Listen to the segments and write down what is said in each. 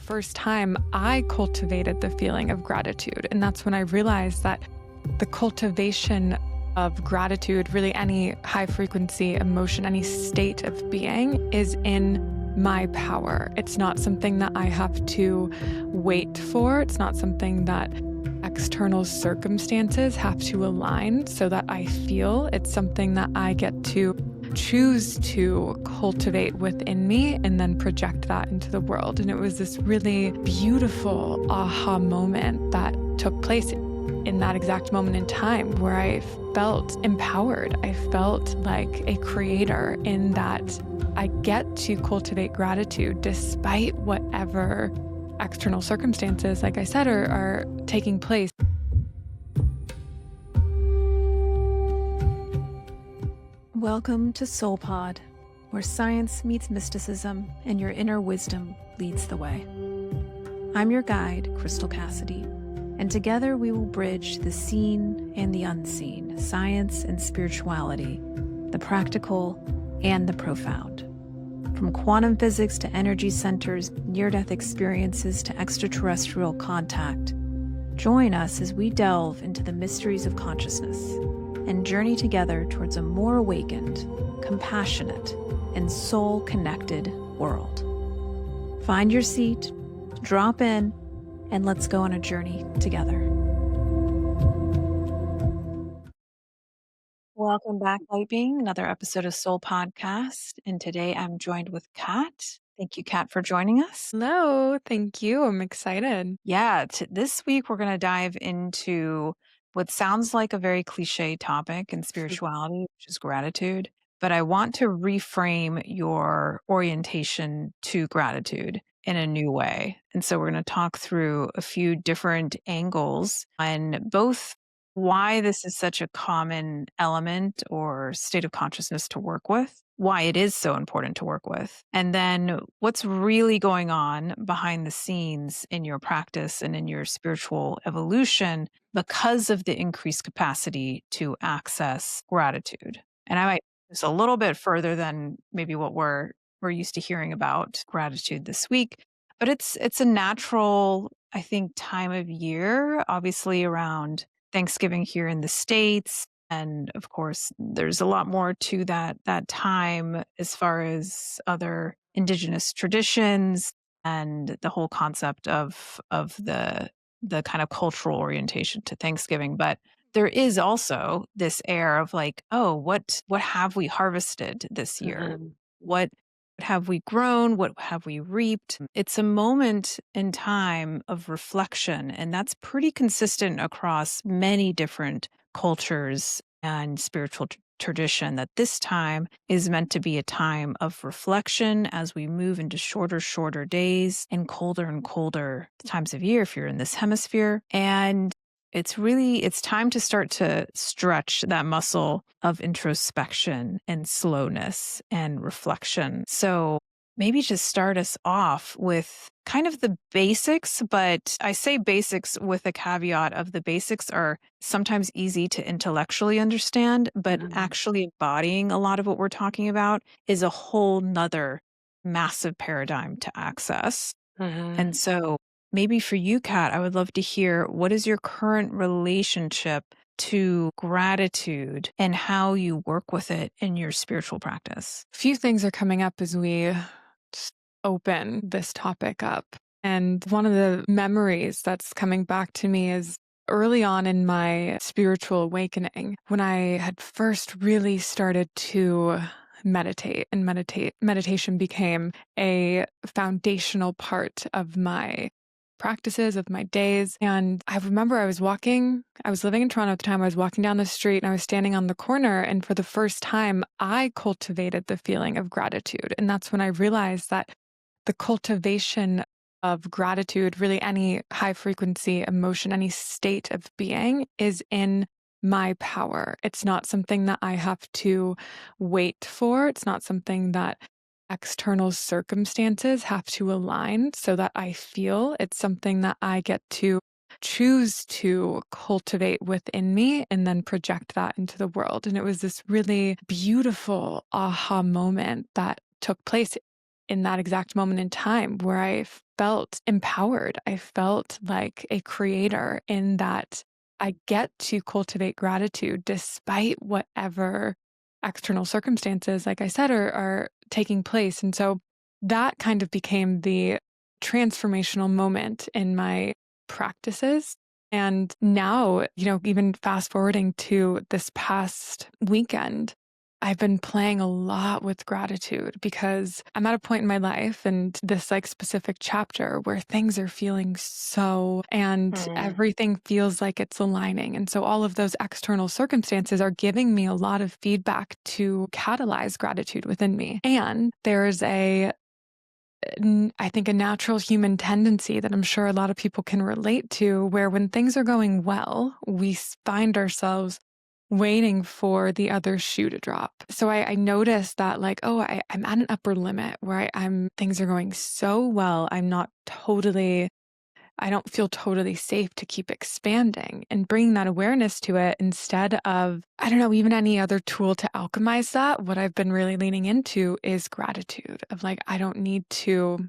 first time I cultivated the feeling of gratitude. And that's when I realized that the cultivation of gratitude, really any high frequency emotion, any state of being, is in my power. It's not something that I have to wait for. It's not something that external circumstances have to align so that I feel. It's something that I get to choose to cultivate within me and then project that into the world. And it was this really beautiful aha moment that took place in that exact moment in time where I felt empowered. I felt like a creator in that I get to cultivate gratitude despite whatever external circumstances, like I said, are taking place. Welcome to SoulPod, where science meets mysticism and your inner wisdom leads the way. I'm your guide, Crystal Cassidy, and together we will bridge the seen and the unseen, science and spirituality, the practical and the profound. From quantum physics to energy centers, near-death experiences to extraterrestrial contact, join us as we delve into the mysteries of consciousness and journey together towards a more awakened, compassionate, and soul-connected world. Find your seat, drop in, and let's go on a journey together. Welcome back, Light Being, another episode of Soul Podcast. And today I'm joined with Kat. Thank you, Kat, for joining us. Hello, thank you. I'm excited. Yeah, this week we're going to dive into what sounds like a very cliche topic in spirituality, which is gratitude. But I want to reframe your orientation to gratitude in a new way. And so we're going to talk through a few different angles on both why this is such a common element or state of consciousness to work with, why it is so important to work with, and then what's really going on behind the scenes in your practice and in your spiritual evolution because of the increased capacity to access gratitude. And I might just a little bit further than maybe what we're used to hearing about gratitude this week, but it's a natural, I think, time of year, obviously around Thanksgiving here in the States. And of course, there's a lot more to that time as far as other indigenous traditions and the whole concept of the kind of cultural orientation to Thanksgiving. But there is also this air of like, oh, what have we harvested this year? Mhm. What have we grown? What have we reaped? It's a moment in time of reflection, and that's pretty consistent across many different cultures and spiritual tradition, that this time is meant to be a time of reflection as we move into shorter days and colder times of year if you're in this hemisphere. And it's time to start to stretch that muscle of introspection and slowness and reflection. So maybe just start us off with kind of the basics, but I say basics with a caveat of the basics are sometimes easy to intellectually understand, but actually embodying a lot of what we're talking about is a whole nother massive paradigm to access. And so maybe for you, Kat, I would love to hear, what is your current relationship to gratitude and how you work with it in your spiritual practice? A few things are coming up as we just open this topic up. And one of the memories that's coming back to me is early on in my spiritual awakening, when I had first really started to meditate, and meditation became a foundational part of my practices, of my days. And I remember I was living in Toronto at the time. I was walking down the street and I was standing on the corner. And for the first time, I cultivated the feeling of gratitude. And that's when I realized that the cultivation of gratitude, really any high frequency emotion, any state of being, is in my power. It's not something that I have to wait for. It's not something that external circumstances have to align so that I feel. It's something that I get to choose to cultivate within me and then project that into the world. And it was this really beautiful aha moment that took place in that exact moment in time where I felt empowered. I felt like a creator in that I get to cultivate gratitude despite whatever external circumstances, like I said, are taking place. And so that kind of became the transformational moment in my practices. And now, even fast forwarding to this past weekend, I've been playing a lot with gratitude because I'm at a point in my life and this like specific chapter where things are feeling and Mm. everything feels like it's aligning. And so all of those external circumstances are giving me a lot of feedback to catalyze gratitude within me. And there's I think a natural human tendency that I'm sure a lot of people can relate to, where when things are going well, we find ourselves waiting for the other shoe to drop. So I noticed that like, oh, I'm at an upper limit where things are going so well. I don't feel totally safe to keep expanding, and bringing that awareness to it instead of, I don't know, even any other tool to alchemize that. What I've been really leaning into is gratitude of like, I don't need to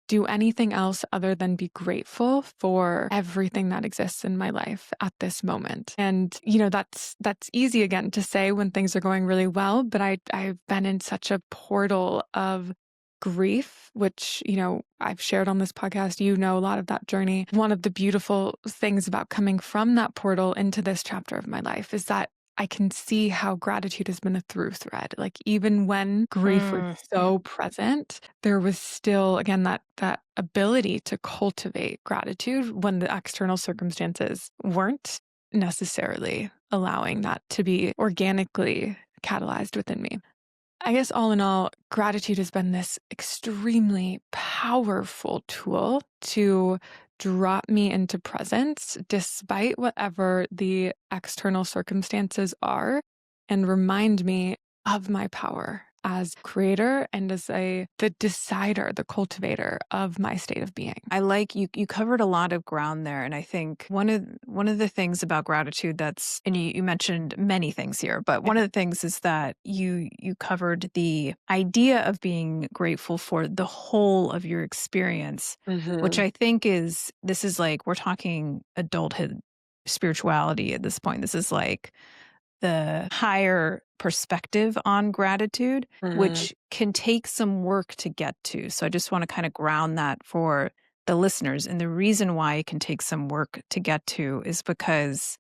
do anything else other than be grateful for everything that exists in my life at this moment. And, that's easy again to say when things are going really well, but I've been in such a portal of grief, which, I've shared on this podcast, a lot of that journey. One of the beautiful things about coming from that portal into this chapter of my life is that I can see how gratitude has been a through thread. Like even when grief was Mm. so present, there was still, again, that ability to cultivate gratitude when the external circumstances weren't necessarily allowing that to be organically catalyzed within me. I guess all in all, gratitude has been this extremely powerful tool to drop me into presence despite whatever the external circumstances are, and remind me of my power as creator and as the decider, the cultivator of my state of being. I like you covered a lot of ground there. And I think one of the things about gratitude that's, and you mentioned many things here, but one of the things is that you covered the idea of being grateful for the whole of your experience, which Mm-hmm. I think this is like we're talking adulthood spirituality at this point. This is like the higher perspective on gratitude, Mm-hmm. which can take some work to get to. So I just want to kind of ground that for the listeners. And the reason why it can take some work to get to is because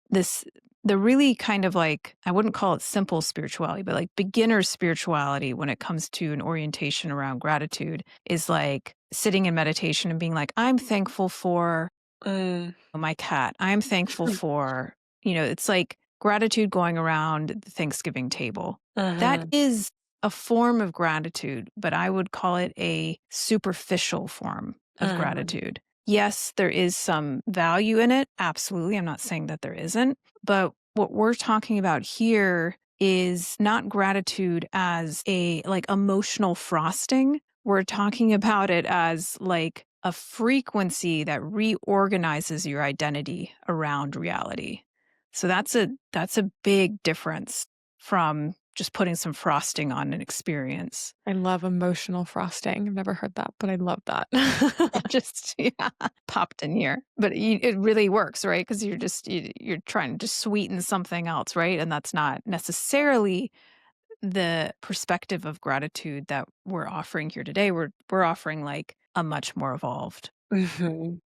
this, the really kind of like, I wouldn't call it simple spirituality, but like beginner spirituality when it comes to an orientation around gratitude is like sitting in meditation and being like, I'm thankful for Mm. my cat. I'm thankful for, it's like gratitude going around the Thanksgiving table. That Mm-hmm. is a form of gratitude, but I would call it a superficial form of Mm-hmm. gratitude. Yes, there is some value in it. Absolutely. I'm not saying that there isn't. But what we're talking about here is not gratitude as a like emotional frosting. We're talking about it as like a frequency that reorganizes your identity around reality. So that's a big difference from just putting some frosting on an experience. I love emotional frosting. I've never heard that, but I love that. Just yeah, popped in here, but it really works, right? Because you're trying to just sweeten something else, right? And that's not necessarily the perspective of gratitude that we're offering here today. We're offering like a much more evolved Mhm.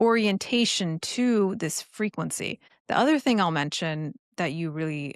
orientation to this frequency. The other thing I'll mention that you really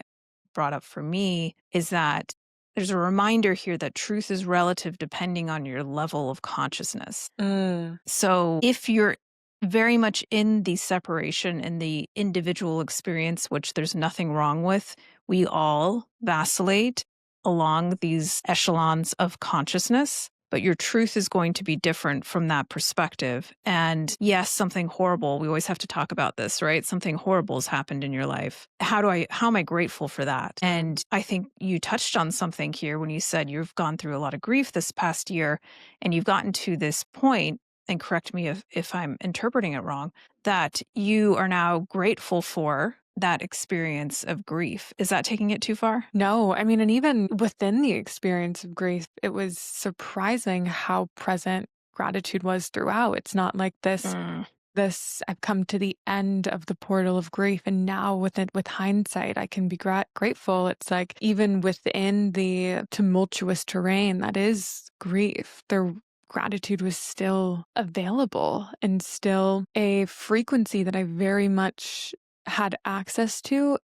brought up for me is that there's a reminder here that truth is relative depending on your level of consciousness. Mm. So if you're very much in the separation and the individual experience, which there's nothing wrong with, we all vacillate along these echelons of consciousness. But your truth is going to be different from that perspective. And yes, something horrible, we always have to talk about this, right? Something horrible has happened in your life. How am I grateful for that? And I think you touched on something here when you said you've gone through a lot of grief this past year and you've gotten to this point, and correct me if I'm interpreting it wrong, that you are now grateful for that experience of grief. Is that taking it too far? No, I mean, and even within the experience of grief, it was surprising how present gratitude was throughout. It's not like Mm. this I've come to the end of the portal of grief, and now with hindsight I can be grateful. It's like even within the tumultuous terrain that is grief, there gratitude was still available and still a frequency that I very much had access to.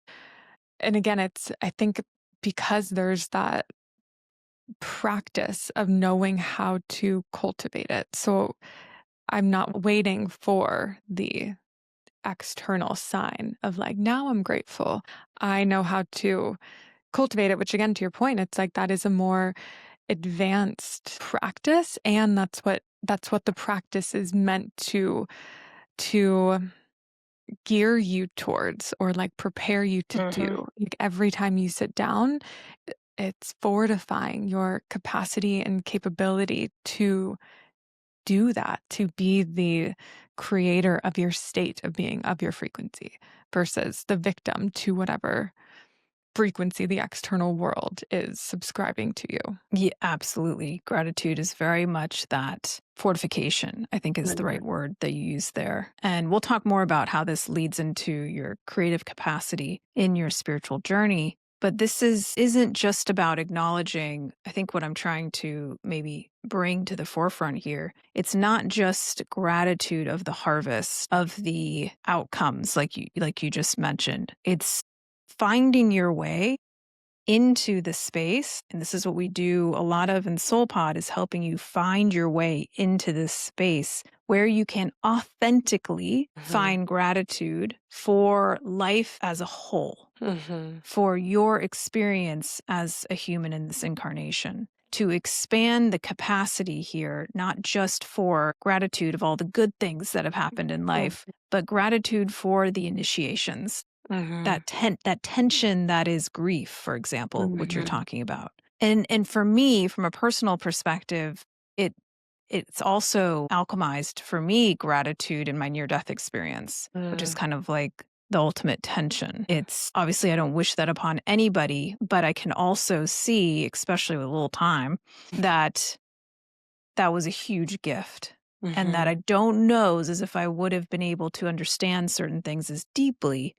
And again, it's I think because there's that practice of knowing how to cultivate it. So I'm not waiting for the external sign of like, now I'm grateful. I know how to cultivate it, which again, to your point, it's like that is a more advanced practice. And that's what the practice is meant to gear you towards or like prepare you to Mhm. do. Like every time you sit down, it's fortifying your capacity and capability to do that, to be the creator of your state of being, of your frequency, versus the victim to whatever frequency the external world is subscribing to you. Yeah, absolutely. Gratitude is very much that fortification, I think is the right Mhm. word that you use there. And we'll talk more about how this leads into your creative capacity in your spiritual journey. But isn't just about acknowledging, I think what I'm trying to maybe bring to the forefront here. It's not just gratitude of the harvest, of the outcomes like you just mentioned. It's finding your way into the space. And this is what we do a lot of in SoulPod, is helping you find your way into this space where you can authentically Mhm. find gratitude for life as a whole, Mhm. for your experience as a human in this incarnation. To expand the capacity here, not just for gratitude of all the good things that have happened in life, but gratitude for the initiations, Mhm. that tension that is grief, for example, which you're Mhm. talking about. And for me, from a personal perspective, it it's also alchemized for me gratitude in my near death experience, which is Mhm. kind of like the ultimate tension. It's obviously I don't wish that upon anybody, but I can also see, especially with a little time, that that was a huge gift. And that Mhm. I don't know is as if I would have been able to understand certain things as deeply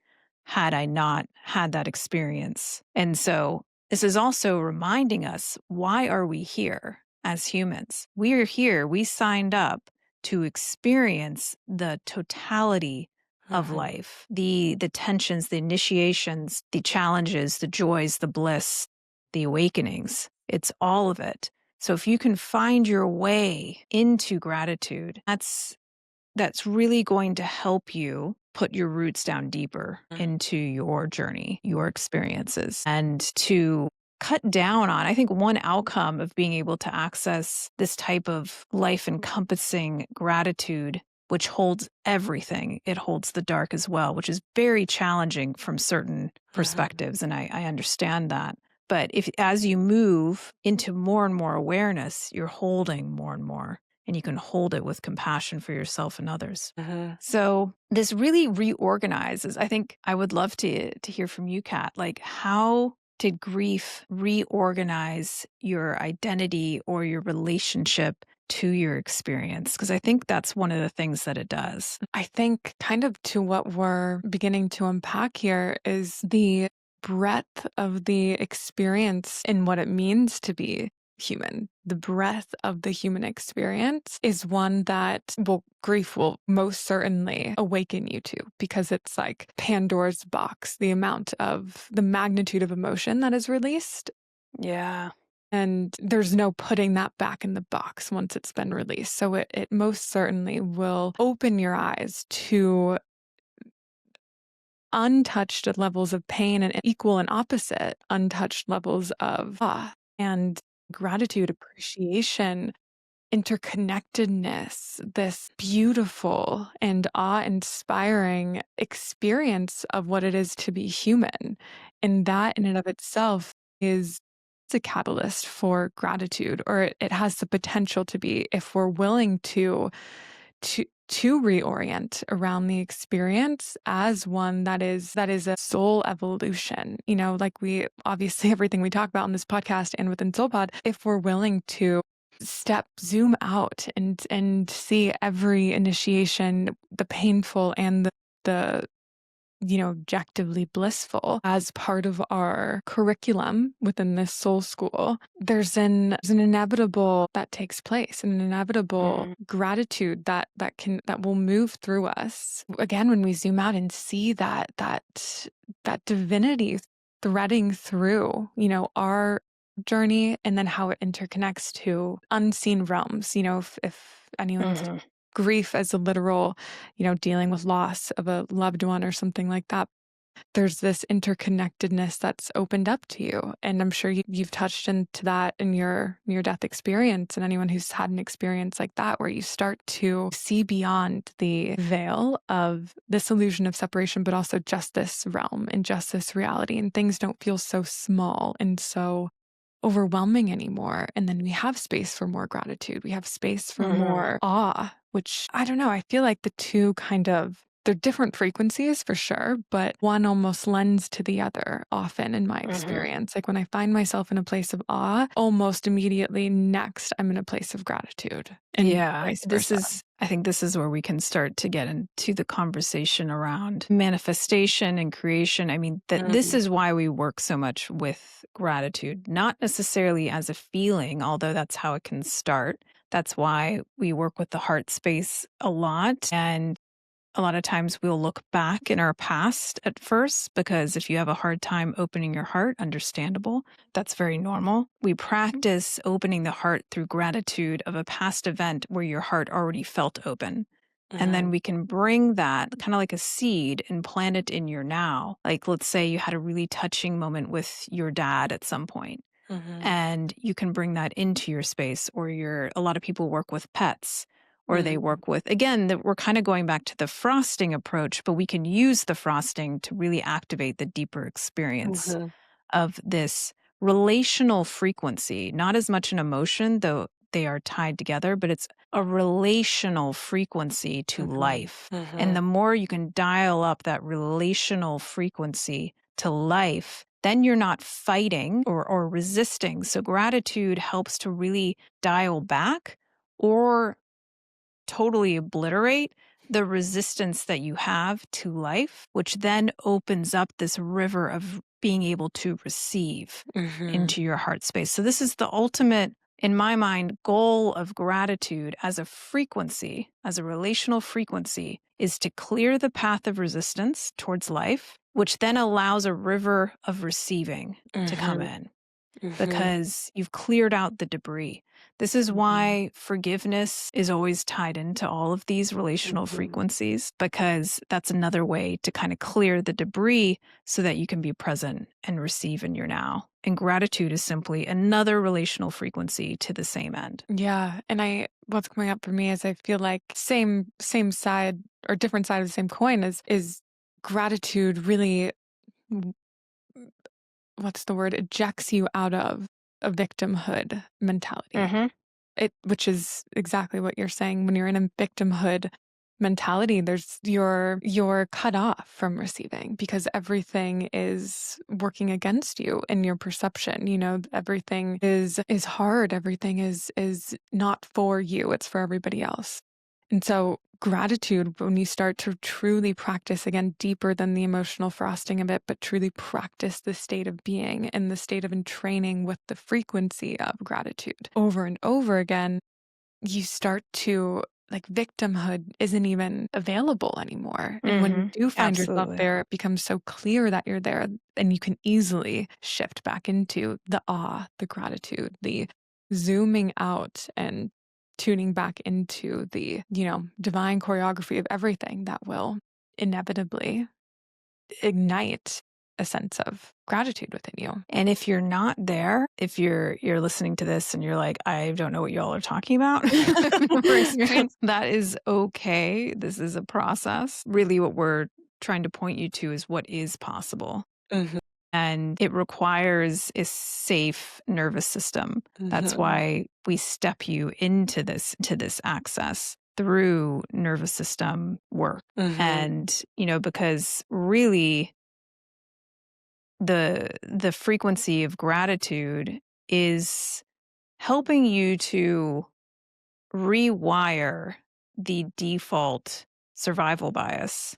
had I not had that experience. And so this is also reminding us, why are we here as humans? We are here, we signed up to experience the totality of Mhm. life, the tensions, the initiations, the challenges, the joys, the bliss, the awakenings. It's all of it. So if you can find your way into gratitude, that's really going to help you put your roots down deeper Mhm. into your journey, your experiences, and to cut down on, I think one outcome of being able to access this type of life encompassing gratitude, which holds everything, it holds the dark as well, which is very challenging from certain Mhm. perspectives. And I understand that. But if as you move into more and more awareness, you're holding more and more, and you can hold it with compassion for yourself and others. Mhm. So this really reorganizes. I think I would love to hear from you, Kat. Like, how did grief reorganize your identity or your relationship to your experience? Because I think that's one of the things that it does. I think kind of to what we're beginning to unpack here is the breadth of the experience and what it means to be human. The breadth of the human experience is one that, well, grief will most certainly awaken you to, because it's like Pandora's box, the magnitude of emotion that is released. Yeah. And there's no putting that back in the box once it's been released. So it most certainly will open your eyes to untouched levels of pain and equal and opposite untouched levels of awe and gratitude, appreciation, interconnectedness, this beautiful and awe inspiring experience of what it is to be human. And that in and of itself is it's a catalyst for gratitude, or it has the potential to be if we're willing to to reorient around the experience as one that is a soul evolution. Like we obviously everything we talk about in this podcast and within SoulPod, if we're willing to zoom out and see every initiation, the painful and the objectively blissful as part of our curriculum within this soul school, there's an inevitable that takes place, an inevitable gratitude that will move through us. Again, when we zoom out and see that divinity threading through, our journey, and then how it interconnects to unseen realms. If anyone's grief as a literal, dealing with loss of a loved one or something like that, there's this interconnectedness that's opened up to you. And I'm sure you've touched into that in your near-death experience, and anyone who's had an experience like that, where you start to see beyond the veil of this illusion of separation, but also just this realm and just this reality, and things don't feel so small and so overwhelming anymore. And then we have space for more gratitude. We have space for more awe, which I don't know. I feel like the two they're different frequencies for sure, but one almost lends to the other often in my experience. Like when I find myself in a place of awe, almost immediately next, I'm in a place of gratitude, and vice versa. I think this is where we can start to get into the conversation around manifestation and creation. I mean, this is why we work so much with gratitude, not necessarily as a feeling, although that's how it can start. That's why we work with the heart space a lot. And a lot of times we'll look back in our past at first, because if you have a hard time opening your heart, understandable, that's very normal. We practice opening the heart through gratitude of a past event where your heart already felt open. And then we can bring that kind of like a seed and plant it in your now. Like, let's say you had a really touching moment with your dad at some point, and you can bring that into your space. Or a lot of people work with pets, or they work with, again, we're kind of going back to the frosting approach, but we can use the frosting to really activate the deeper experience of this relational frequency, not as much an emotion, though they are tied together, but it's a relational frequency to life. And the more you can dial up that relational frequency to life, then you're not fighting or resisting. So gratitude helps to really dial back or totally obliterate the resistance that you have to life, which then opens up this river of being able to receive into your heart space. So this is the ultimate, in my mind, goal of gratitude as a frequency, as a relational frequency, is to clear the path of resistance towards life, which then allows a river of receiving to come in, because you've cleared out the debris. This is why forgiveness is always tied into all of these relational frequencies, because that's another way to kind of clear the debris so that you can be present and receive in your now. And gratitude is simply another relational frequency to the same end. Yeah. And what's coming up for me is I feel like same side or different side of the same coin is gratitude really, what's the word, ejects you out of a victimhood mentality. Which is exactly what you're saying. When you're in a victimhood mentality, you're cut off from receiving, because everything is working against you in your perception. Everything is hard. Everything is not for you. It's for everybody else. And so gratitude, when you start to truly practice, again, deeper than the emotional frosting of it, but truly practice the state of being and the state of entraining with the frequency of gratitude over and over again, you start to, like, victimhood isn't even available anymore. And when you do find yourself there, it becomes so clear that you're there, and you can easily shift back into the awe, the gratitude, the zooming out and tuning back into the, divine choreography of everything that will inevitably ignite a sense of gratitude within you. And if you're not there, if you're listening to this and you're like, I don't know what y'all are talking about, that is okay. This is a process. Really, what we're trying to point you to is what is possible. And it requires a safe nervous system. That's why we step you into this access, through nervous system work. Mhm. And, because really the frequency of gratitude is helping you to rewire the default survival bias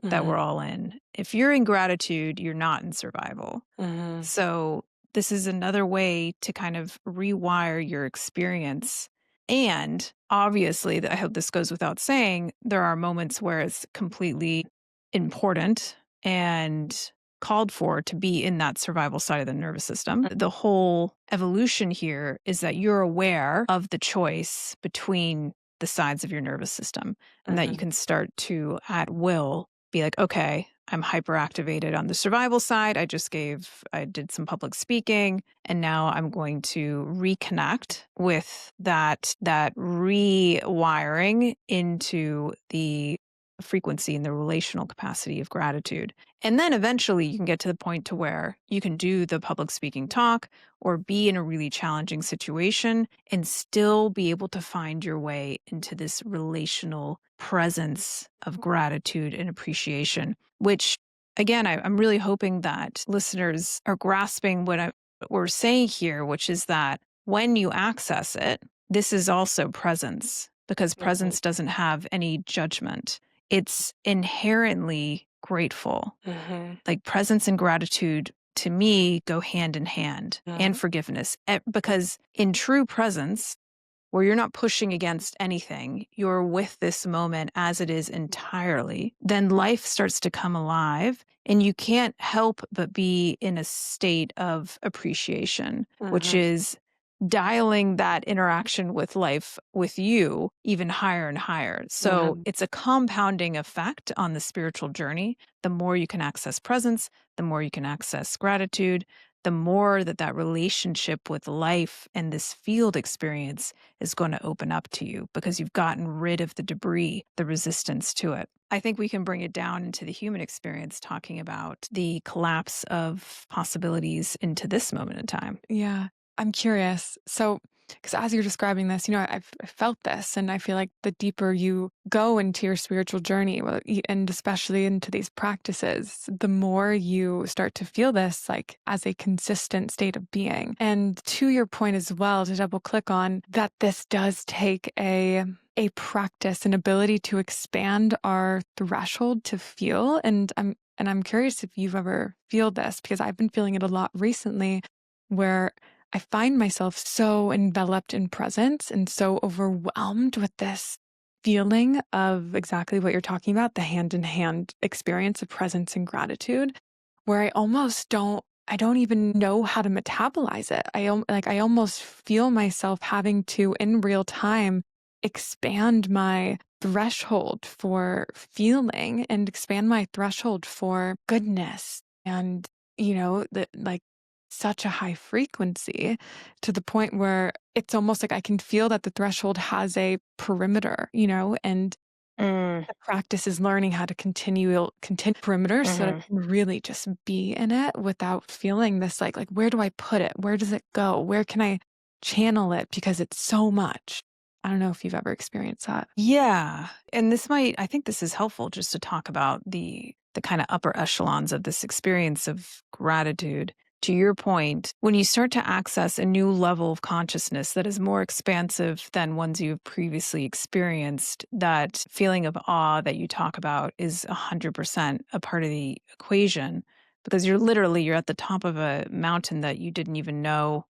that Mhm. we're all in. If you're in gratitude, you're not in survival. Mhm. So, this is another way to kind of rewire your experience. And obviously, I hope this goes without saying, there are moments where it's completely important and called for to be in that survival side of the nervous system. The whole evolution here is that you're aware of the choice between the sides of your nervous system and that you Mhm. can start to, at will, be like, okay, I'm hyperactivated on the survival side. I did some public speaking, and now I'm going to reconnect with that rewiring into the frequency and the relational capacity of gratitude. And then eventually you can get to the point to where you can do the public speaking talk or be in a really challenging situation and still be able to find your way into this relational presence of gratitude and appreciation, which again, I'm really hoping that listeners are grasping what we're saying here, which is that when you access it, this is also presence because Mhm. presence doesn't have any judgment. It's inherently grateful. Mhm. Like presence and gratitude to me go hand in hand, and Mhm. forgiveness. Because in true presence, where you're not pushing against anything, you're with this moment as it is entirely, then life starts to come alive and you can't help but be in a state of appreciation, which Mhm. is dialing that interaction with life with you even higher and higher. So Mhm. it's a compounding effect on the spiritual journey. The more you can access presence, the more you can access gratitude, the more that relationship with life and this field experience is going to open up to you because you've gotten rid of the debris, the resistance to it. I think we can bring it down into the human experience, talking about the collapse of possibilities into this moment in time. Yeah, I'm curious. So, because as you're describing this, I felt this, and I feel like the deeper you go into your spiritual journey, and especially into these practices, the more you start to feel this like as a consistent state of being. And to your point as well, to double click on that, this does take a practice, an ability to expand our threshold to feel. And I'm curious if you've ever feel this because I've been feeling it a lot recently where I find myself so enveloped in presence and so overwhelmed with this feeling of exactly what you're talking about, the hand in hand experience of presence and gratitude, where I don't even know how to metabolize it. I almost feel myself having to in real time expand my threshold for feeling and expand my threshold for goodness and that like such a high frequency to the point where it's almost like I can feel that the threshold has a perimeter, and Mm, the practice is learning how to continue perimeter so that mhm. I can really just be in it without feeling this like where do I put it? Where does it go? Where can I channel it? Because it's so much. I don't know if you've ever experienced that. Yeah, and I think this is helpful just to talk about the kind of upper echelons of this experience of gratitude. To your point, when you start to access a new level of consciousness that is more expansive than ones you've previously experienced, that feeling of awe that you talk about is 100% a part of the equation because you're at the top of a mountain that you didn't even know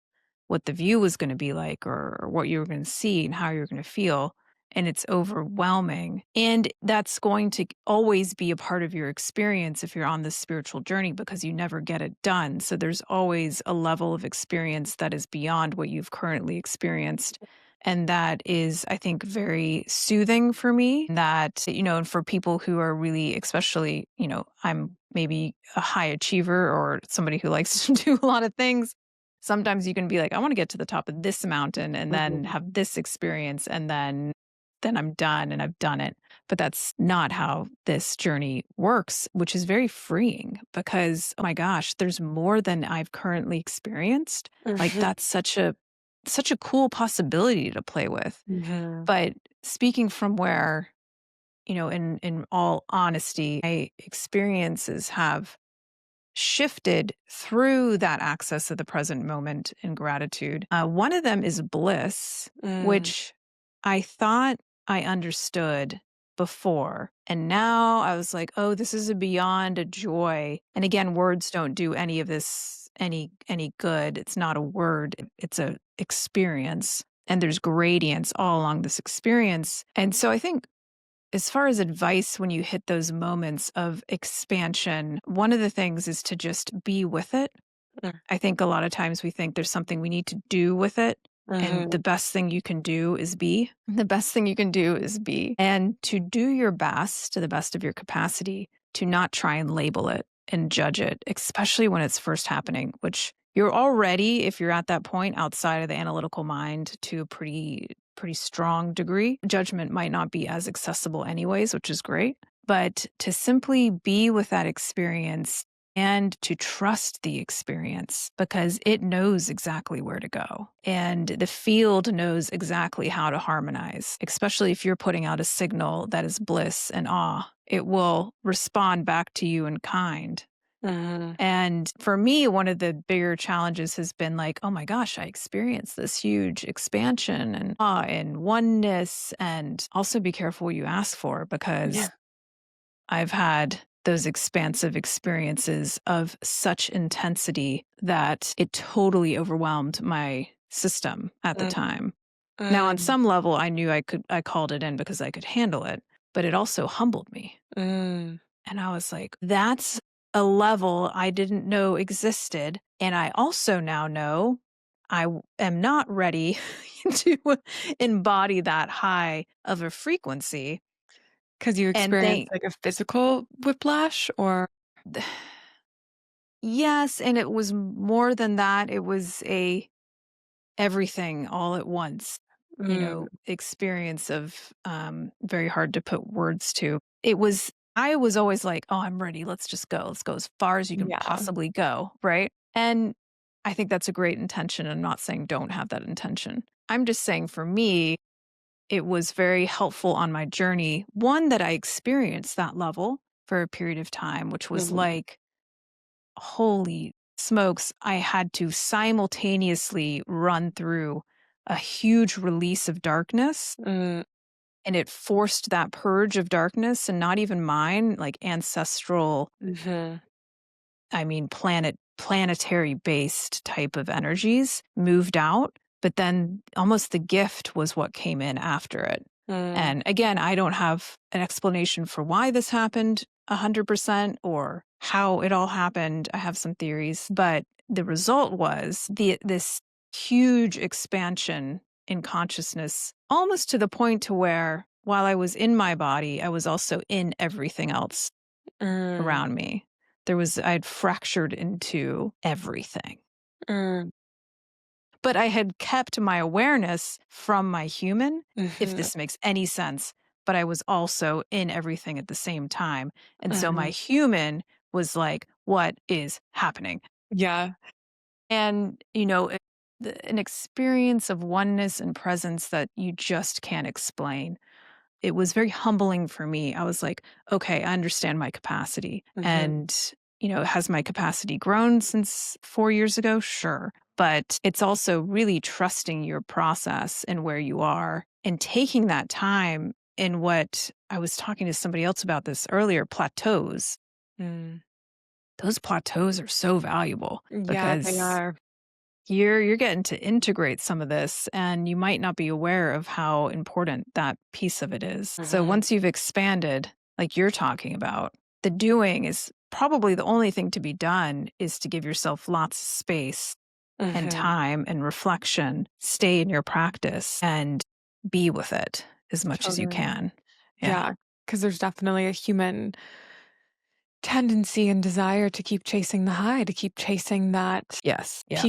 what the view was going to be like or what you were going to see and how you're going to feel. And it's overwhelming. And that's going to always be a part of your experience if you're on this spiritual journey because you never get it done. So there's always a level of experience that is beyond what you've currently experienced. And that is, I think, very soothing for me. That, and for people who are really, especially, I'm maybe a high achiever or somebody who likes to do a lot of things. Sometimes you can be like, I want to get to the top of this mountain and then Mhm. have this experience and then I'm done and I've done it. But that's not how this journey works, which is very freeing because oh my gosh, there's more than I've currently experienced. Like Mhm. that's such a cool possibility to play with. Mhm. But speaking from where, in all honesty, my experiences have shifted through that access of the present moment in gratitude. One of them is bliss, Mm, which I thought I understood before. And now I was like, oh, this is a beyond a joy. And again, words don't do any of this any good. It's not a word, it's a experience. And there's gradients all along this experience. And so I think as far as advice, when you hit those moments of expansion, one of the things is to just be with it. mm, I think a lot of times we think there's something we need to do with it. And mhm, the best thing you can do is be. The best thing you can do is be. And to do your best to the best of your capacity, to not try and label it and judge it, especially when it's first happening, which you're already, if you're at that point outside of the analytical mind to a pretty strong degree, judgment might not be as accessible anyways, which is great. But to simply be with that experience and to trust the experience because it knows exactly where to go. And the field knows exactly how to harmonize, especially if you're putting out a signal that is bliss and awe. It will respond back to you in kind. mhm. And for me, one of the bigger challenges has been like, oh my gosh, I experienced this huge expansion and awe and oneness. And also be careful what you ask for Yeah. because I've had those expansive experiences of such intensity that it totally overwhelmed my system at the Mm, time. Now, on mm, some level, I called it in because I could handle it, but it also humbled me. mm. And I was like, that's a level I didn't know existed. And I also now know am not ready to embody that high of a frequency. 'Cause you And experienced, like, a physical whiplash or yes, and it was more than that. It was a everything all at once, mm, experience of very hard to put words to. I was always like, "Oh, I'm ready. Let's just go. Let's go as far as you can yeah. possibly go." Right? And I think that's a great intention. I'm not saying don't have that intention. I'm just saying for me, it was very helpful on my journey. One, that I experienced that level for a period of time, which was Mhm, like, holy smokes, I had to simultaneously run through a huge release of darkness, mm, and it forced that purge of darkness and not even mine, like ancestral, mhm, I mean, planetary based type of energies moved out, but then almost the gift was what came in after it. mm, And again, I don't have an explanation for why this happened 100% or how it all happened. I have some theories, but the result was this huge expansion in consciousness, almost to the point to where while I was in my body, I was also in everything else mm, around me. I'd fractured into everything. mm, But I had kept my awareness from my human, if mhm, this makes any sense, but I was also in everything at the same time. And so my mhm. human was like, what is happening? Yeah. And, an experience of oneness and presence that you just can't explain. It was very humbling for me. I was like, okay, I understand my capacity. Mhm, And, has my capacity grown since 4 years ago? Sure. But it's also really trusting your process and where you are and taking that time in what I was talking to somebody else about this earlier plateaus. mm. Those plateaus are so valuable Yeah, they because are. you're getting to integrate some of this, and you might not be aware of how important that piece of it is. So Mhm, once you've expanded, like you're talking about, the doing is probably the only thing to be done is to give yourself lots of space and mhm. time and reflection, stay in your practice and be with it as much as you Totally. can. Yeah. Yeah, because there's definitely a human tendency and desire to keep chasing the high, to keep chasing Yes. Yeah.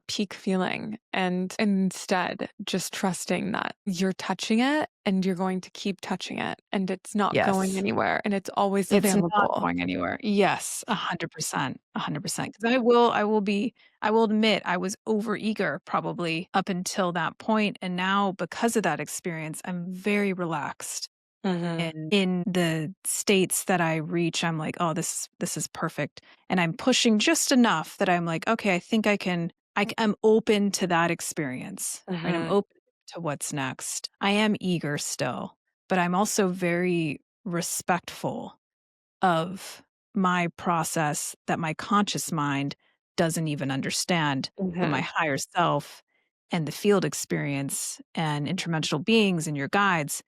peak feeling, and instead just trusting that you're touching it and you're going to keep touching it and it's not going Yes. anywhere and it's always It's not available. going anywhere. Yes, 100%, 100%. 'Cause I will admit I was overeager probably up until that point, and now because of that experience, I'm very relaxed. Mhm. And in the states that I reach, I'm like, "Oh, this is perfect." And I'm pushing just enough that I'm like, "Okay, I think I'm open to that experience." Right? I'm Mhm. open to what's next. I am eager still, but I'm also very respectful of my process that my conscious mind doesn't even understand, but my Mhm. higher self and the field experience and interdimensional beings and your guides,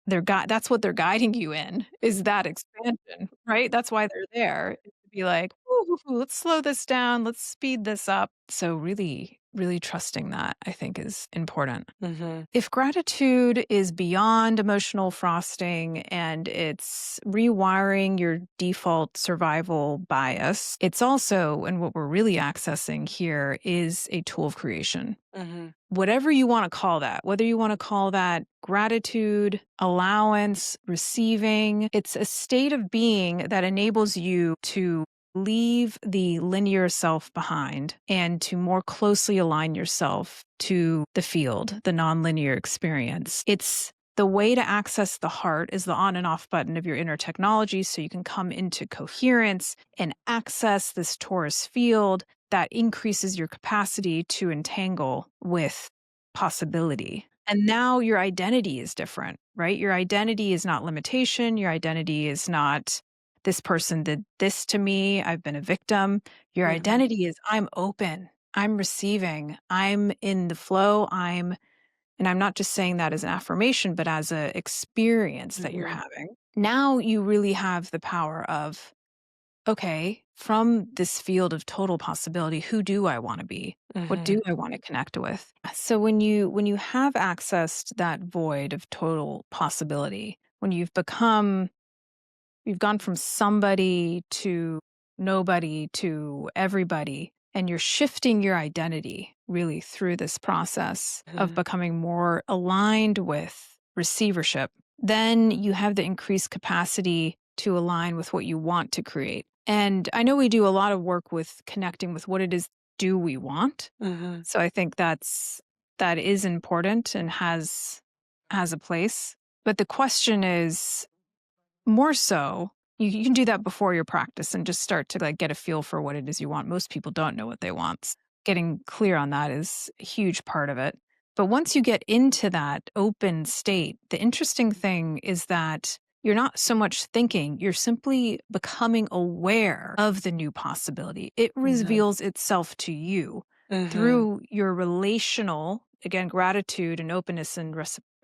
that's what they're guiding you in, is that expansion, right? That's why they're there, is to be like, "Ooh, hoo, hoo, let's slow this down, let's speed this up." So really, really trusting that, I think, is important. Mhm. If gratitude is beyond emotional frosting and it's rewiring your default survival bias, it's also, and what we're really accessing here is a tool of creation. Mhm. Whatever you want to call that, whether you want to call that gratitude, allowance, receiving, it's a state of being that enables you to leave the linear self behind and to more closely align yourself to the field, the nonlinear experience. It's the way to access the heart is the on and off button of your inner technology so you can come into coherence and access this torus field that increases your capacity to entangle with possibility. And now your identity is different, right? Your identity is not limitation. Your identity is not this person did this to me. I've been a victim. Your Mhm. identity is I'm open. I'm receiving. I'm in the flow. And I'm not just saying that as an affirmation, but as an experience that you're Mhm. having. Now you really have the power of, okay, from this field of total possibility, who do I want to be? What Mhm. do I want to connect with? So when you have accessed that void of total possibility, when you've gone from somebody to nobody to everybody, and you're shifting your identity really through this process of Mhm. becoming more aligned with receivership, then you have the increased capacity to align with what you want to create. And I know we do a lot of work with connecting with what it is do we want. Mhm. So I think that is important and has a place. But the question is more so, you can do that before your practice and just start to like get a feel for what it is you want. Most people don't know what they want. Getting clear on that is a huge part of it. But once you get into that open state, the interesting thing is that you're not so much thinking, you're simply becoming aware of the new possibility. It Mhm. reveals itself to you Mhm. through your relational, again, gratitude and openness and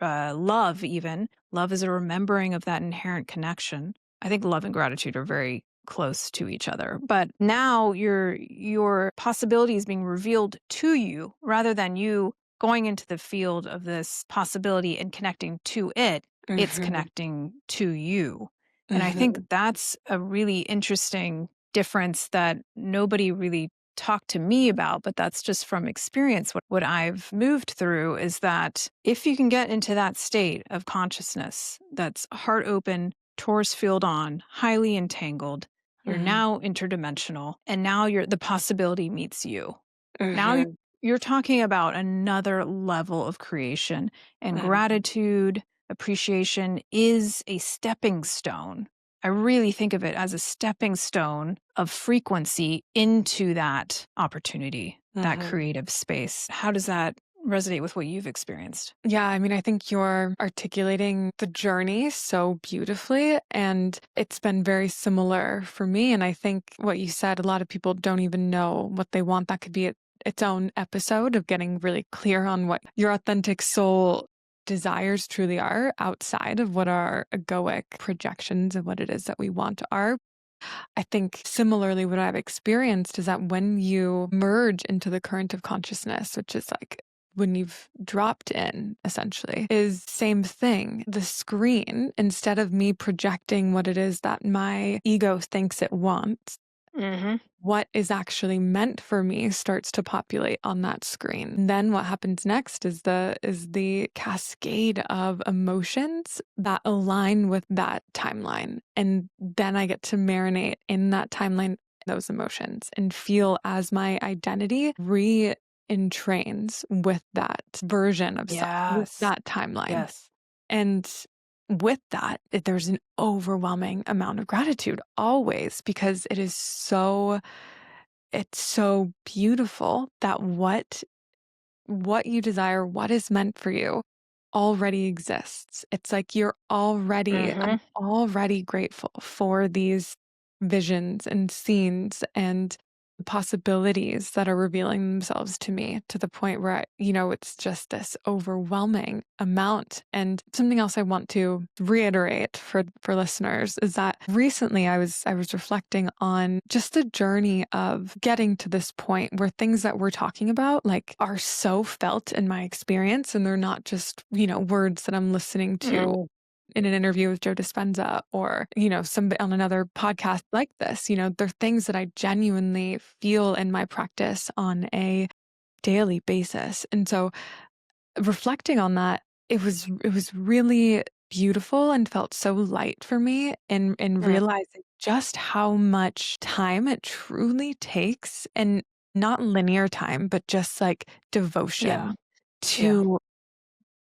love, even. Love is a remembering of that inherent connection. I think love and gratitude are very close to each other. But now your possibility is being revealed to you rather than you going into the field of this possibility and connecting to it. It's Mhm. connecting to you. And I think Mhm. that's a really interesting difference that nobody really talked to me about, but that's just from experience. What I've moved through is that if you can get into that state of consciousness that's heart open, torus field on, highly entangled, you're Mhm. now interdimensional, and now the possibility meets you. Now Mhm. you're talking about another level of creation, and Mhm. gratitude, appreciation is a stepping stone. I really think of it as a stepping stone of frequency into that opportunity, that Mhm. creative space. How does that resonate with what you've experienced? Yeah, I mean, I think you're articulating the journey so beautifully, and it's been very similar for me. And I think what you said, a lot of people don't even know what they want. That could be its own episode of getting really clear on what your authentic soul desires truly are outside of what our egoic projections of what it is that we want are. I think similarly, what I've experienced is that when you merge into the current of consciousness, which is like when you've dropped in, essentially, is same thing. The screen, instead of me projecting what it is that my ego thinks it wants, Mhm. what is actually meant for me starts to populate on that screen. And then what happens next is the cascade of emotions that align with that timeline. And then I get to marinate in that timeline, those emotions, and feel as my identity re-entrains with that version of self, with Yes. that timeline. Yes. And with that, there's an overwhelming amount of gratitude always, because it's so beautiful that what you desire, what is meant for you already exists. It's like I'm Mhm. already grateful for these visions and scenes and the possibilities that are revealing themselves to me, to the point where it's just this overwhelming amount. And something else I want to reiterate for listeners is that recently I was reflecting on just the journey of getting to this point where things that we're talking about like are so felt in my experience, and they're not just, words that I'm listening to Mm. in an interview with Joe Dispenza, or, some on another podcast like this. They're things that I genuinely feel in my practice on a daily basis. And so reflecting on that, it was really beautiful and felt so light for me in Mm. realizing just how much time it truly takes, and not linear time, but just like Yeah. devotion Yeah. to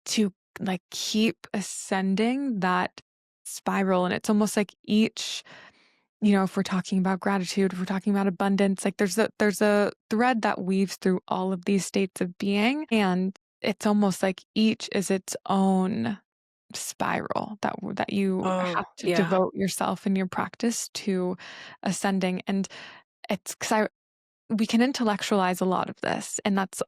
to like keep ascending that spiral. And it's almost like each, if we're talking about gratitude, if we're talking about abundance, like there's a thread that weaves through all of these states of being. And it's almost like each is its own spiral that you Oh, have to yeah. devote yourself in your practice to ascending. And it's because we can intellectualize a lot of this, and that's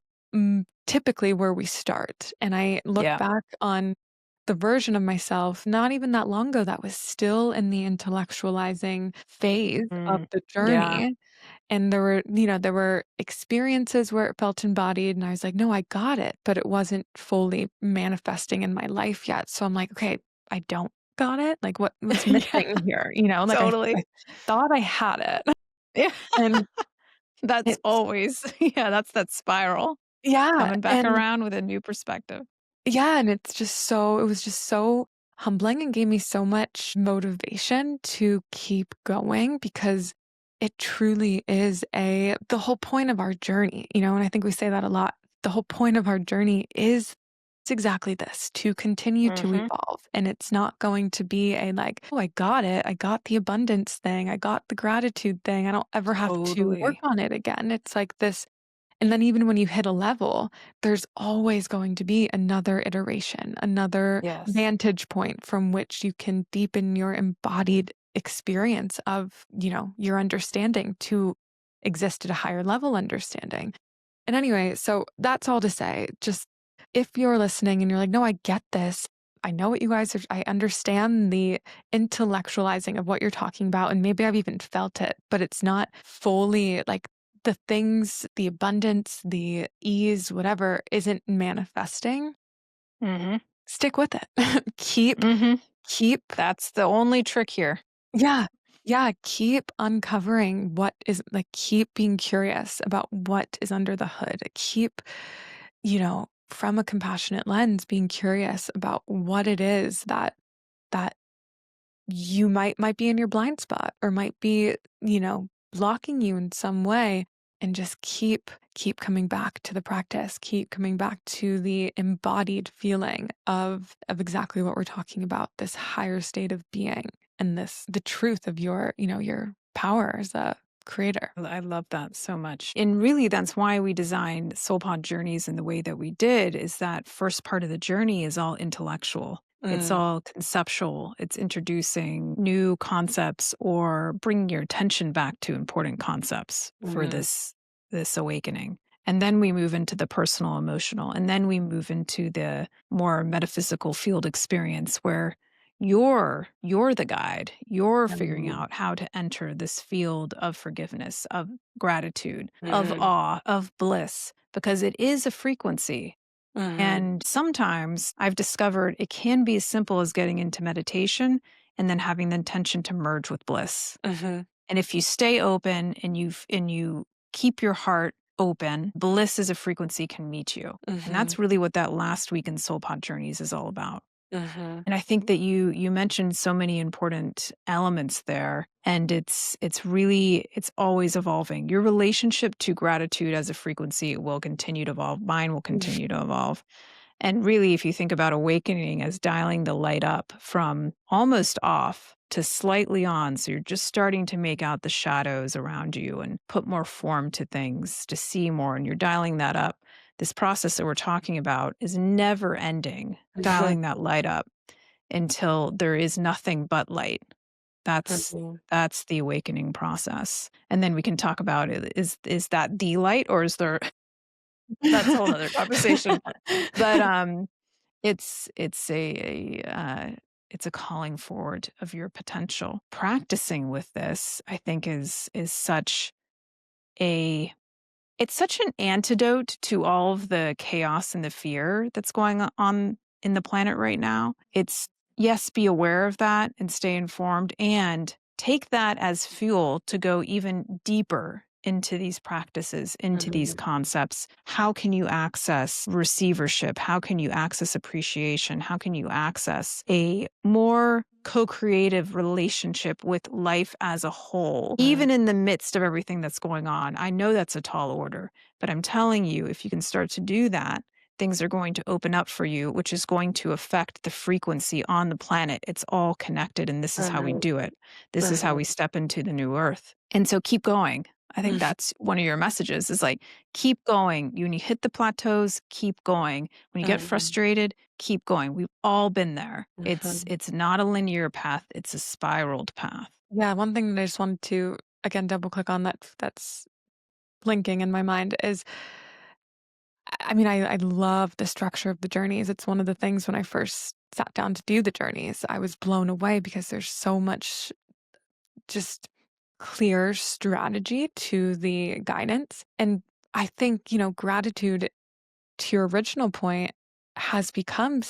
typically where we start. And I look Yeah. back on the version of myself not even that long ago that was still in the intellectualizing phase of Mm. the Yeah. journey. And there were experiences where it felt embodied, and I was like, no, I got it, but it wasn't fully manifesting in my life yet. So I'm like, okay, I don't got it. Like what's Yeah. missing here? Like I Totally. thought I had it. Yeah. And That's it's always yeah, that's that spiral yeah. coming back And around with a new perspective. yeah, and it was just so humbling and gave me so much motivation to keep going, because it truly is the whole point of our journey, and I think we say that a lot. The whole point of our journey is it's exactly this, to continue to Mhm. evolve. And it's not going to be a like, oh, I got it. I got the abundance thing. I got the gratitude thing. I don't ever have to work Totally. on it again. It's like this, and then even when you hit a level, there's always going to be another iteration, another Yes. vantage point from which you can deepen your embodied experience of, your understanding to exist at a higher level understanding. And anyway, so that's all to say, just if you're listening and you're like, no, I get this. I know what you guys are, I understand the intellectualizing of what you're talking about. And maybe I've even felt it, but it's not fully like the things, the abundance, the ease, whatever isn't manifesting. Mhm. Stick with it. Mhm. Keep, That's the only trick here. yeah, yeah, keep uncovering what is like, keep being curious about what is under the hood. Keep, from a compassionate lens, being curious about what it is that you might be in your blind spot, or might be, blocking you in some way. And just keep coming back to the practice, keep coming back to the embodied feeling of exactly what we're talking about, this higher state of being, and the truth of your power as a creator. I love that so much. And really, that's why we designed SoulPod journeys in the way that we did, is that first part of the journey is all intellectual. It's Mm, all conceptual. It's introducing new concepts or bringing your attention back to important concepts for mm, this awakening. And then we move into the personal emotional, and then we move into the more metaphysical field experience where you're the guide. You're figuring mm, out how to enter this field of forgiveness, of gratitude, of mm. awe, of bliss, because it is a frequency. Mhm. And sometimes I've discovered it can be as simple as getting into meditation and then having the intention to merge with bliss. Mhm. And if you stay open and you keep your heart open, bliss as a frequency can meet you. And Mhm. that's really what that last week in SoulPod Journeys is all about. Mhm. And I think that you mentioned so many important elements there, and it's always evolving. Your relationship to gratitude as a frequency will continue to evolve. Mine will continue to evolve. And really, if you think about awakening as dialing the light up from almost off to slightly on, so you're just starting to make out the shadows around you and put more form to things to see more, and you're dialing that up. This process that we're talking about is never ending, Mhm. dialing that light up until there is nothing but light. That's Mhm. that's the awakening process. And then we can talk about it. Is that the light or is there that's a whole other conversation. But it's a calling forward of your potential. Practicing with this, I think, is a it's such an antidote to all of the chaos and the fear that's going on in the planet right now. It's yes, be aware of that and stay informed and take that as fuel to go even deeper into these practices, into these Mhm. concepts. How can you access receivership? How can you access appreciation? How can you access a more co creative relationship with life as a whole, Mhm. even in the midst of everything that's going on? I know that's a tall order, but I'm telling you, if you can start to do that, things are going to open up for you, which is going to affect the frequency on the planet. It's all connected, and this is how we Mhm. do it. This is how Mhm. we step into the new earth. And so keep going. I think Mhm. that's one of your messages is like, keep going. When you hit the plateaus, keep going. When you get Mhm. frustrated, keep going. We've all been there. It's Mhm. it's not a linear path, it's a spiraled path. Yeah, one thing that I just wanted to again double click on that's blinking in my mind is I mean, I love the structure of the journeys. It's one of the things when I first sat down to do the journeys, I was blown away because there's so much just clear strategy to the guidance. And I think, gratitude to your original point has become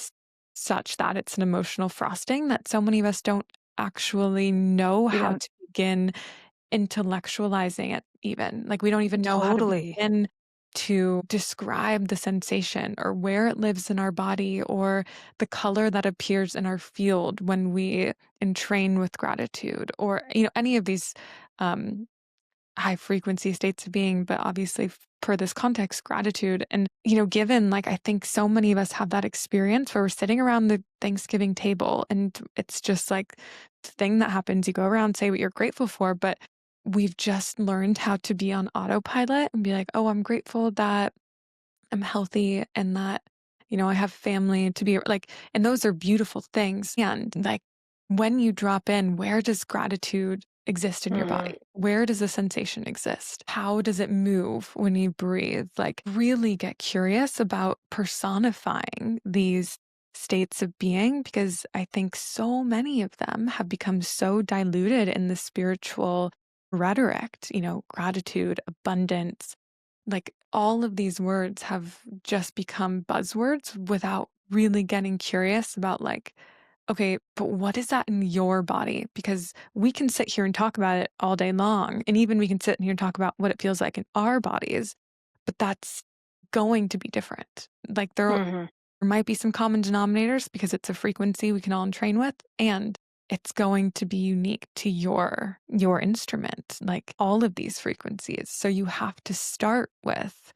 such that it's an emotional frosting that so many of us don't actually know We how don't to begin intellectualizing it even. Like, we don't even know how to totally. begin to describe the sensation or where it lives in our body or the color that appears in our field when we entrain with gratitude or, any of these um, high frequency states of being, but obviously per this context, gratitude. And, given like I think so many of us have that experience where we're sitting around the Thanksgiving table and it's just like the thing that happens, you go around, say what you're grateful for, but we've just learned how to be on autopilot and be like, oh, I'm grateful that I'm healthy and that, I have family to be like, and those are beautiful things. And like when you drop in, where does gratitude exist in your Mhm. body? Where does the sensation exist? How does it move when you breathe? Like really get curious about personifying these states of being because I think so many of them have become so diluted in the spiritual rhetoric, gratitude, abundance, like all of these words have just become buzzwords without really getting curious about like, okay, but what is that in your body? Because we can sit here and talk about it all day long. And even we can sit here and talk about what it feels like in our bodies, but that's going to be different. Like Mhm. there might be some common denominators because it's a frequency we can all entrain with, and it's going to be unique to your instrument, like all of these frequencies. So you have to start with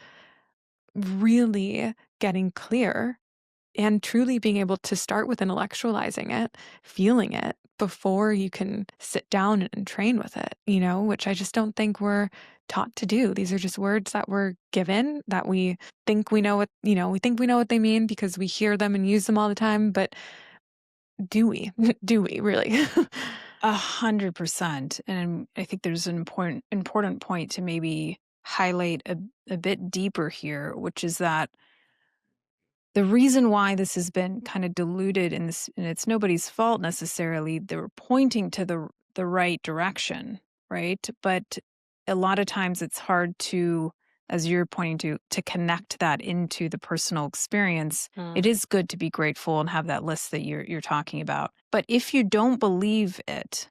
really getting clear and truly being able to start with intellectualizing it, feeling it before you can sit down and train with it, which I just don't think we're taught to do. These are just words that we're given that we think we know we think we know what they mean because we hear them and use them all the time. But do we? Do we really? 100%. And I think there's an important point to maybe highlight a bit deeper here, which is that the reason why this has been kind of diluted in this, and it's nobody's fault necessarily, they're pointing to the right direction, right? But a lot of times it's hard to as you're pointing to connect that into the personal experience, it Mm. is good to be grateful and have that list that you're talking about. But if you don't believe it,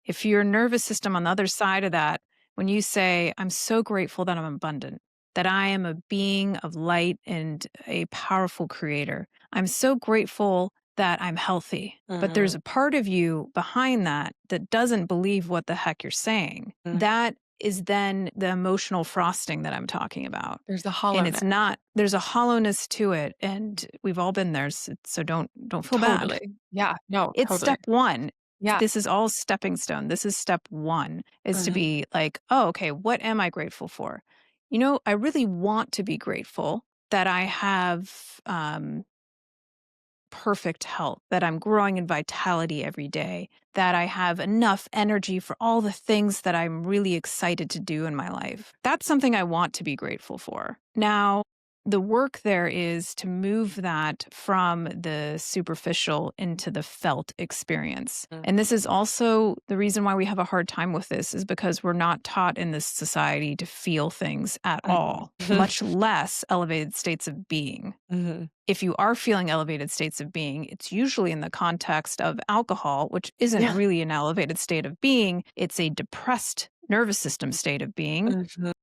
if your nervous system on the other side of that, when you say, I'm so grateful that I'm abundant, that I am a being of light and a powerful creator, I'm so grateful that I'm healthy. But there's Mhm. a part of you behind that that doesn't believe what the heck you're saying. Mm. That is then the emotional frosting that I'm talking about. There's a And it's hollowness. not, there's a hollowness to it. And we've all been there. So don't feel bad. Totally. Yeah. No, It's totally. step one. Yeah. This is all stepping stone. This is step one, is to Mhm. be like, oh, okay, what am I grateful for? I really want to be grateful that I have perfect health, that I'm growing in vitality every day, that I have enough energy for all the things that I'm really excited to do in my life. That's something I want to be grateful for. Now, the work there is to move that from the superficial into the felt experience. Mm. And this is also the reason why we have a hard time with this, is because we're not taught in this society to feel things at Mhm. all, much less elevated states of being. Mhm. If you are feeling elevated states of being, it's usually in the context of alcohol, which isn't Yeah. really an elevated state of being. It's a depressed nervous system state of being. Mhm.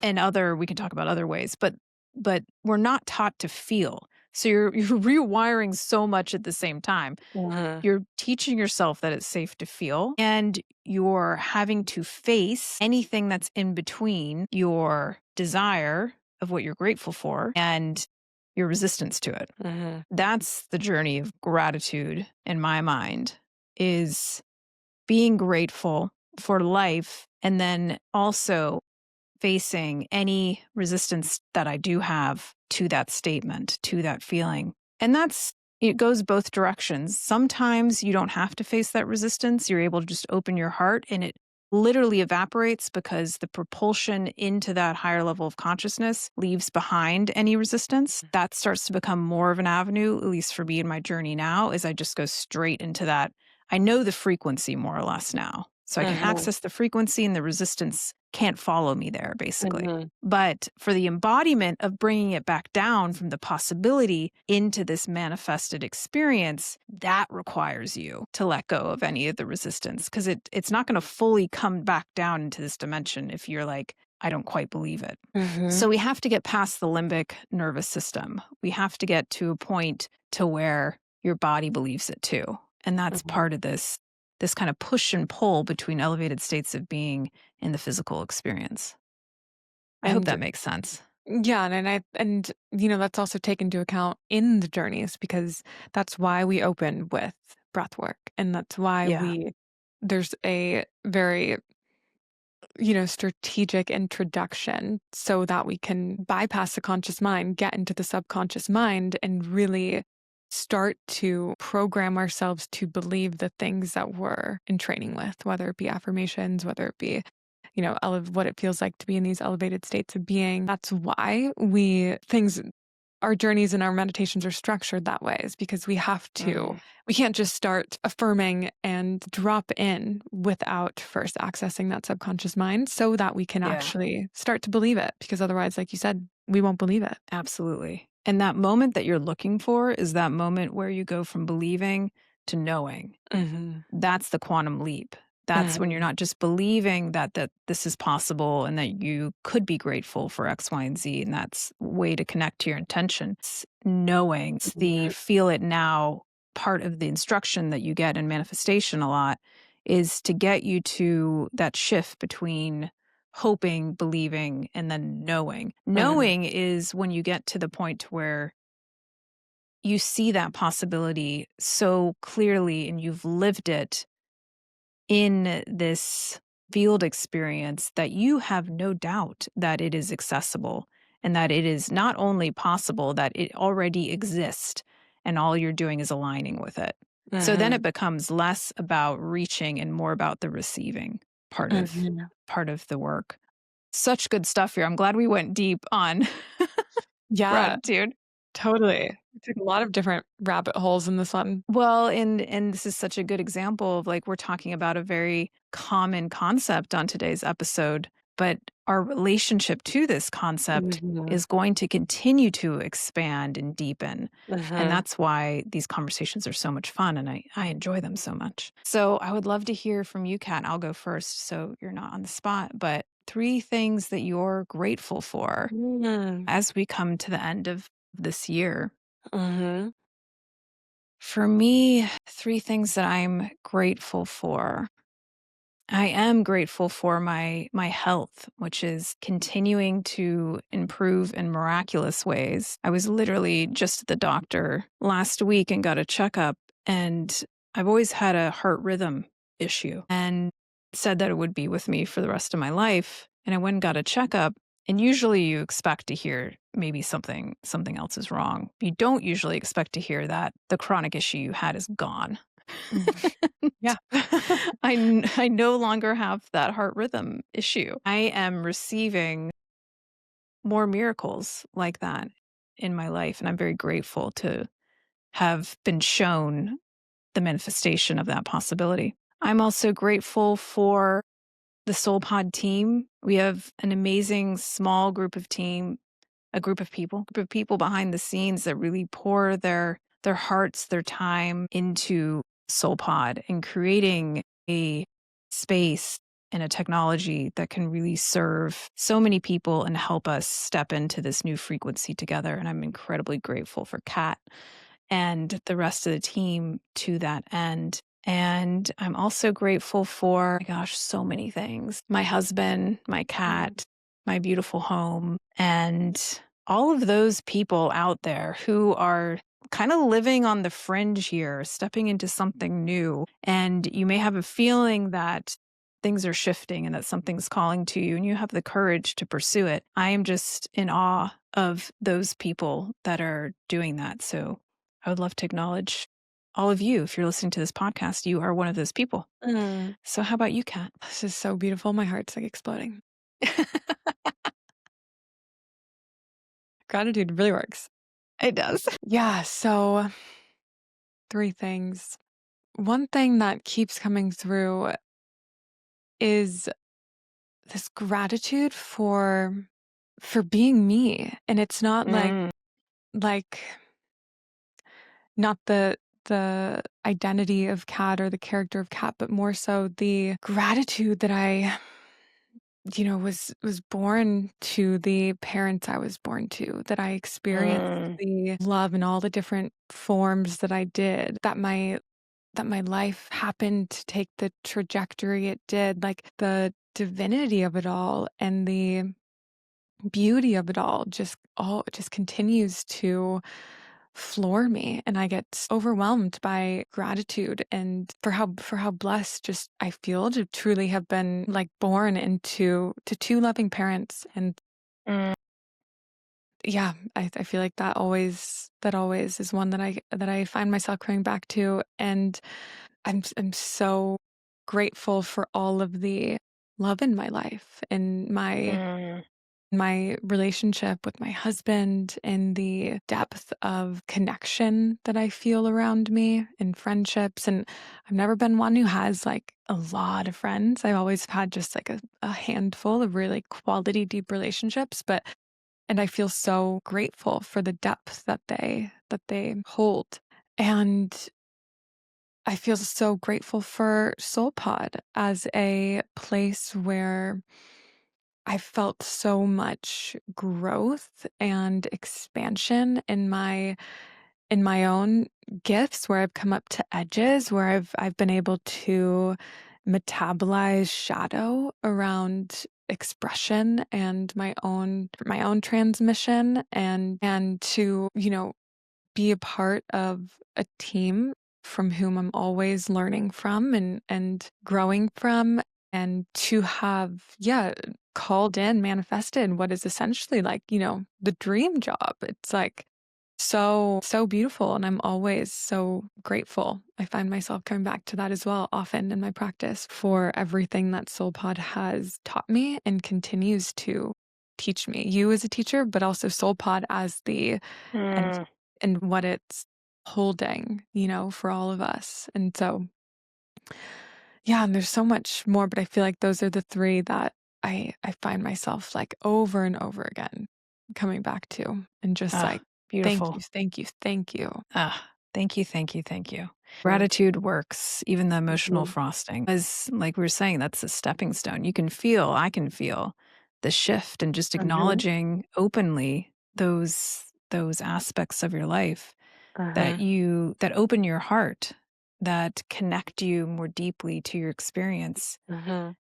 And other, we can talk about other ways, but we're not taught to feel. So you're rewiring so much at the same time. Mhm. You're teaching yourself that it's safe to feel, and you're having to face anything that's in between your desire of what you're grateful for and your resistance to it. Mhm. That's the journey of gratitude in my mind, is being grateful for life and then also facing any resistance that I do have to that statement, to that feeling. And it goes both directions. Sometimes you don't have to face that resistance. You're able to just open your heart and it literally evaporates because the propulsion into that higher level of consciousness leaves behind any resistance. That starts to become more of an avenue, at least for me in my journey now, is I just go straight into that. I know the frequency more or less now. So I can Mhm. access the frequency and the resistance can't follow me there, basically. Mhm. But for the embodiment of bringing it back down from the possibility into this manifested experience, that requires you to let go of any of the resistance, because it's not going to fully come back down into this dimension if you're like, I don't quite believe it. So Mhm. we have to get past the limbic nervous system. We have to get to a point to where your body believes it too. And that's Mhm. part of this kind of push and pull between elevated states of being and the physical experience. I hope And that makes sense. yeah, that's also taken into account in the journeys because that's why we open with breath work, and that's why Yeah. there's a very strategic introduction so that we can bypass the conscious mind, get into the subconscious mind, and really start to program ourselves to believe the things that we're in training with, whether it be affirmations, whether it be, what it feels like to be in these elevated states of being. That's why our journeys and our meditations are structured that way, is because Mhm. we can't just start affirming and drop in without first accessing that subconscious mind so that we can Yeah, actually start to believe it. Because otherwise, like you said, we won't believe it. absolutely. And that moment that you're looking for is that moment where you go from believing to knowing. Hmm. That's the quantum leap. That's when you're Hmm. not just believing that this is possible and that you could be grateful for X, Y, and Z, and that's a way to connect to your intention. It's knowing. It's the feel it now part of the instruction that you get in manifestation a lot, is to get you to that shift between hoping, believing, and then knowing. Hmm. Knowing is when you get to the point where you see that possibility so clearly and you've lived it in this field experience that you have no doubt that it is accessible and that it is not only possible, that it already exists and all you're doing is aligning with it. So then Hmm. it becomes less about reaching and more about the receiving part of Hmm. part of the work. Such good stuff here. I'm glad we went deep on Yeah, gratitude. totally. We took a lot of different rabbit holes in this one. Well, and this is such a good example of, like, we're talking about a very common concept on today's episode, but our relationship to this concept Mhm. is going to continue to expand and deepen. And Uh-huh. that's why these conversations are so much fun and I enjoy them so much. So I would love to hear from you, Kat. I'll go first so you're not on the spot. But 3 things that you're grateful for Mm. as we come to the end of this year. Mhm. For me, 3 things that I'm grateful for. I am grateful for my health, which is continuing to improve in miraculous ways. I was literally just at the doctor last week and got a checkup, and I've always had a heart rhythm issue and said that it would be with me for the rest of my life. And I went and got a checkup, and usually you expect to hear maybe something else is wrong. You don't usually expect to hear that the chronic issue you had is gone. Mm. Yeah. I no longer have that heart rhythm issue. I am receiving more miracles like that in my life, and I'm very grateful to have been shown the manifestation of that possibility. I'm also grateful for the SoulPod team. We have an amazing small group of people behind the scenes that really pour their hearts, their time into SoulPod and creating a space and a technology that can really serve so many people and help us step into this new frequency together. And I'm incredibly grateful for Kat and the rest of the team to that end. And I'm also grateful for, my gosh, so many things. My husband, my Mhm. cat, my beautiful home, and all of those people out there who are kind of living on the fringe here, stepping into something new. And you may have a feeling that things are shifting and that something's calling to you and you have the courage to pursue it. I am just in awe of those people that are doing that. So I would love to acknowledge all of you. If you're listening to this podcast, you are one of those people. Mm. So how about you, Kat? This is so beautiful. My heart's like exploding. Gratitude really works. It does. Yeah. So, 3 things. One thing that keeps coming through is this gratitude for being me. And it's not Mm, like not the identity of Cat or the character of Cat, but more so the gratitude that I was born to the parents I was born to, that I experienced mm, the love in all the different forms that I did, that my life happened to take the trajectory it did, like the divinity of it all and the beauty of it all just continues to floor me, and I get overwhelmed by gratitude and for how blessed just I feel to truly have been like born into to 2 loving parents. And mm, yeah, I feel like that always is one that I find myself coming back to. And I'm so grateful for all of the love in my life and mm, my relationship with my husband and the depth of connection that I feel around me in friendships. And I've never been one who has like a lot of friends. I've always had just like a handful of really quality, deep relationships. And I feel so grateful for the depth that they hold. And I feel so grateful for SoulPod as a place where I felt so much growth and expansion in my own gifts, where I've come up to edges, where I've been able to metabolize shadow around expression and my own transmission, and to be a part of a team from whom I'm always learning from and growing from, and to have, yeah, called in, manifested what is essentially like, the dream job. It's like so beautiful, and I'm always so grateful. I find myself coming back to that as well often in my practice, for everything that SoulPod has taught me and continues to teach me. You as a teacher, but also SoulPod as the and mm. and what it's holding, for all of us. And so, yeah, and there's so much more, but I feel like those are the 3 that I find myself like over and over again coming back to and just Ah, like, thank beautiful. you, thank you, thank you. Ah, thank you, thank you, thank you. Gratitude works, even the emotional Mhm. frosting. As like we were saying, that's a stepping stone. I can feel the shift and just Mhm. acknowledging openly those aspects of your life Mhm. that open your heart, that connect you more deeply to your experience. Mhm.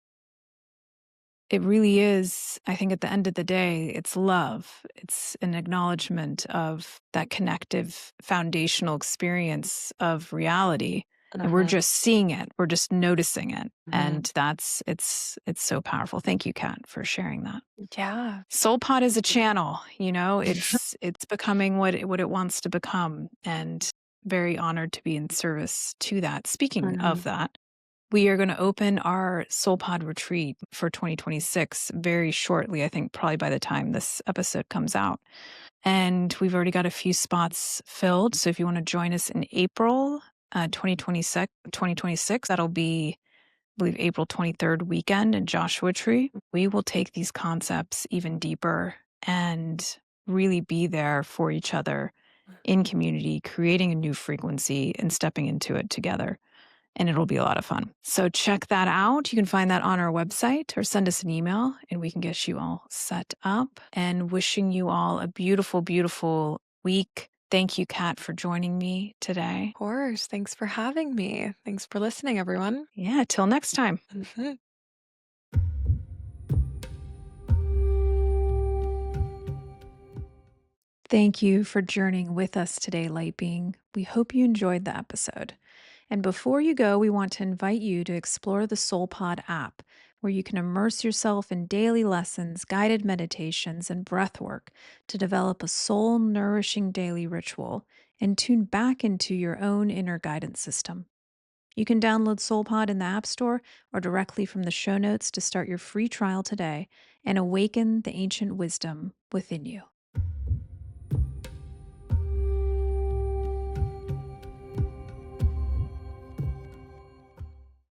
It really is, I think at the end of the day, it's love. It's an acknowledgement of that connective foundational experience of reality. And we're Mhm. just seeing it. We're just noticing it. Mhm. And it's so powerful. Thank you, Kat, for sharing that. Yeah. SoulPod is a channel, it's becoming what it wants to become. And very honored to be in service to that. Speaking of Mhm. that, we are going to open our SoulPod retreat for 2026 very shortly. I think probably by the time this episode comes out. And we've already got a few spots filled. So if you want to join us in April 2026, that'll be, I believe, April 23rd weekend in Joshua Tree. We will take these concepts even deeper and really be there for each other in community, creating a new frequency and stepping into it together, and it'll be a lot of fun. So check that out. You can find that on our website or send us an email and we can get you all set up. And wishing you all a beautiful, beautiful week. Thank you, Kat, for joining me today. Of course. Thanks for having me. Thanks for listening, everyone. Yeah, till next time. Mhm. Thank you for journeying with us today, Light Being. We hope you enjoyed the episode. And before you go, we want to invite you to explore the SoulPod app, where you can immerse yourself in daily lessons, guided meditations, and breath work to develop a soul nourishing daily ritual and tune back into your own inner guidance system. You can download SoulPod in the App Store or directly from the show notes to start your free trial today and awaken the ancient wisdom within you.